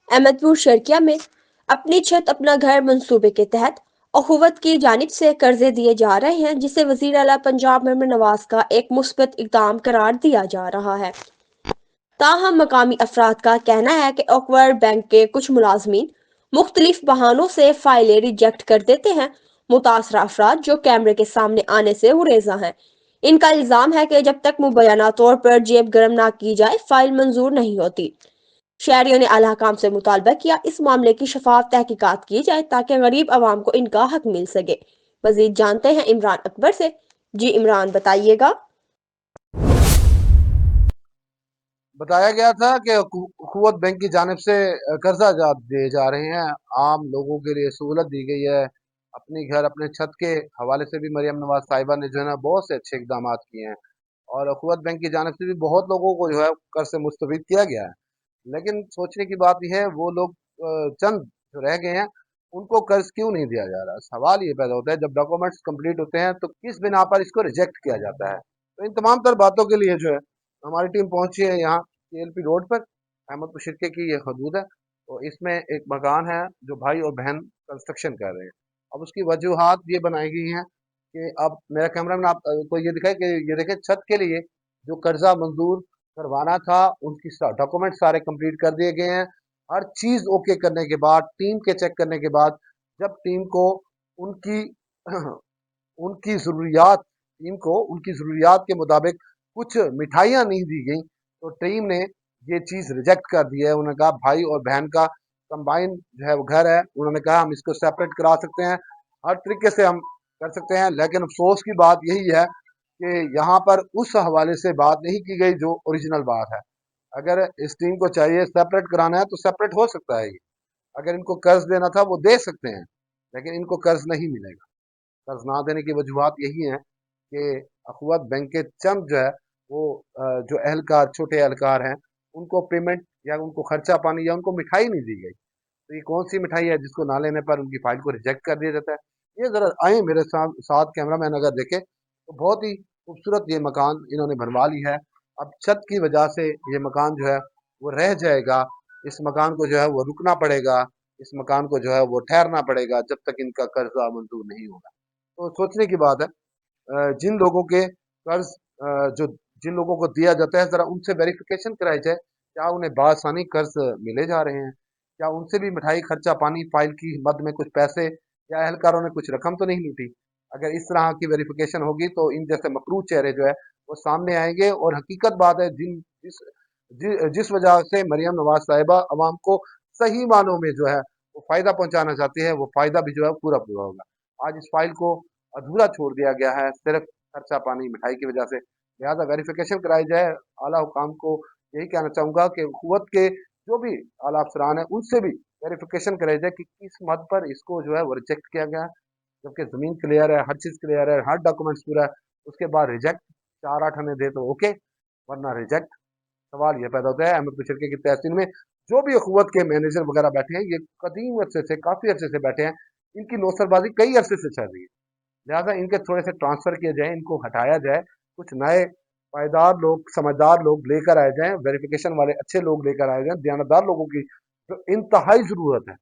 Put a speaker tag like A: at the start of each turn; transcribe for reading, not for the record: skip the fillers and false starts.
A: अहमदपुर शर्किया में अपनी छत अपना घर मंसूबे के तहत अखुवत की जानिब से कर्जे दिए जा रहे हैं, जिसे वजीर आला पंजाब महमूद नवाज का एक मुस्बत इकदाम करार दिया जा रहा है। ताहम मकामी अफराद का कहना है कि ऑकवर्ड बैंक के कुछ मुलाजमीन मुख्तलिफ बहानों से फाइलें रिजेक्ट कर देते हैं। मुतासरा अफराद जो कैमरे के सामने आने से गुरेजा हैं। इनका इल्जाम है कि जब तक मुबैना तौर पर जेब गर्म ना की जाए फाइल मंजूर नहीं होती। शहरियों ने आला हकाम से मुतालबा किया इस मामले की शफाफ तहकीकात की जाए ताकि गरीब आवाम को इनका हक मिल सके। मजीद जानते हैं इमरान अकबर से। जी इमरान, बताइएगा।
B: बताया गया था कि कुव्वत बैंक की जानिब से कर्जा दिए जा रहे हैं। आम लोगों के लिए सहूलत दी गई है। अपनी घर अपने छत के हवाले से भी मरियम नवाज साहिबा ने जो है ना बहुत से अच्छे इकदाम किए हैं, और कुव्वत बैंक की जानिब से भी बहुत लोगों को जो है कर्ज से मुस्तफीद किया गया है। लेकिन सोचने की बात यह है, वो लोग चंद जो रह गए हैं उनको कर्ज क्यों नहीं दिया जा रहा। सवाल ये पैदा होता है, जब डॉक्यूमेंट्स कंप्लीट होते हैं तो किस बिना पर इसको रिजेक्ट किया जाता है। तो इन तमाम तर बातों के लिए जो है हमारी टीम पहुंची है यहाँ केएलपी रोड पर, अहमदपुर शिरके की ये हदूद है। तो इसमें एक मकान है जो भाई और बहन कंस्ट्रक्शन कर रहे हैं। अब उसकी वजूहात ये बनाई गई हैं कि अब मेरा कैमरा मैन आपको ये दिखाए कि ये देखें, छत के लिए जो कर्जा मंजूर करवाना था उनकी डॉक्यूमेंट सारे कंप्लीट कर दिए गए हैं। हर चीज ओके करने के बाद, टीम के चेक करने के बाद, जब टीम को उनकी उनकी जरूरियात टीम को उनकी जरूरियात के मुताबिक कुछ मिठाइयाँ नहीं दी गई, तो टीम ने ये चीज रिजेक्ट कर दी है। उन्होंने कहा भाई और बहन का कंबाइन जो है वो घर है, उन्होंने कहा हम इसको सेपरेट करा सकते हैं, हर तरीके से हम कर सकते हैं। लेकिन अफसोस की बात यही है कि यहाँ पर उस हवाले से बात नहीं की गई जो ओरिजिनल बात है। अगर इस टीम को चाहिए सेपरेट कराना है तो सेपरेट हो सकता है ये। अगर इनको कर्ज देना था वो दे सकते हैं, लेकिन इनको कर्ज नहीं मिलेगा। कर्ज ना देने की वजूहत यही है कि अखवत बैंक के चंद जो है वो जो एहलकार, छोटे एहलकार हैं, उनको पेमेंट या उनको खर्चा पानी या उनको मिठाई नहीं दी गई। तो ये कौन सी मिठाई है जिसको ना लेने पर उनकी फाइल को रिजेक्ट कर दिया जाता है। ये जरा आए मेरे साथ साथ कैमरा मैन अगर देखे तो बहुत ही खूबसूरत ये मकान इन्होंने बनवा ली है। अब छत की वजह से ये मकान जो है वो रह जाएगा। इस मकान को जो है वो रुकना पड़ेगा, इस मकान को जो है वो ठहरना पड़ेगा जब तक इनका कर्जा मंजूर नहीं होगा। तो सोचने की बात है, जिन लोगों के कर्ज जो जिन लोगों को दिया जाता है, जरा उनसे वेरिफिकेशन कराई जाए, क्या उन्हें बासानी कर्ज मिले जा रहे हैं, क्या उनसे भी मिठाई खर्चा पानी फाइल की मद में कुछ पैसे या अहलकारों ने कुछ रकम तो नहीं लूटी। अगर इस तरह की वेरिफिकेशन होगी तो इन जैसे मकरूज चेहरे जो है वो सामने आएंगे। और हकीकत बात है, जिस वजह से मरियम नवाज साहिबा अवाम को सही मानों में जो है वो फायदा पहुंचाना चाहती है, वो फायदा भी जो है पूरा पूरा होगा। आज इस फाइल को अधूरा छोड़ दिया गया है सिर्फ खर्चा पानी मिठाई की वजह से। लिहाजा वेरिफिकेशन कराई जाए। आला हुकाम को यही कहना चाहूंगा कि हुकूमत के जो भी आला अफसरान है उनसे भी वेरिफिकेशन कराई जाए कि किस मद पर इसको जो है वो रिजेक्ट किया गया है। जबकि जमीन क्लियर है, हर चीज क्लियर है, हर डॉक्यूमेंट्स पूरा है, उसके बाद रिजेक्ट। 4-8 आने दे तो ओके, वरना रिजेक्ट। सवाल ये पैदा होता है अहमदपुर शरीके की तहसील में जो भी अखुवत के मैनेजर वगैरह बैठे हैं, ये कदीम अरसे से, काफी अरसे से बैठे हैं। इनकी नौसरबाजी कई अरसे से चल रही है। लिहाजा इनके थोड़े से ट्रांसफर किए जाए, इनको हटाया जाए, कुछ नए पायदार लोग, समझदार लोग लेकर आए जाएं, वेरिफिकेशन वाले अच्छे लोग लेकर आए जाएं, दयानतदार लोगों की जो इंतहाई जरूरत है।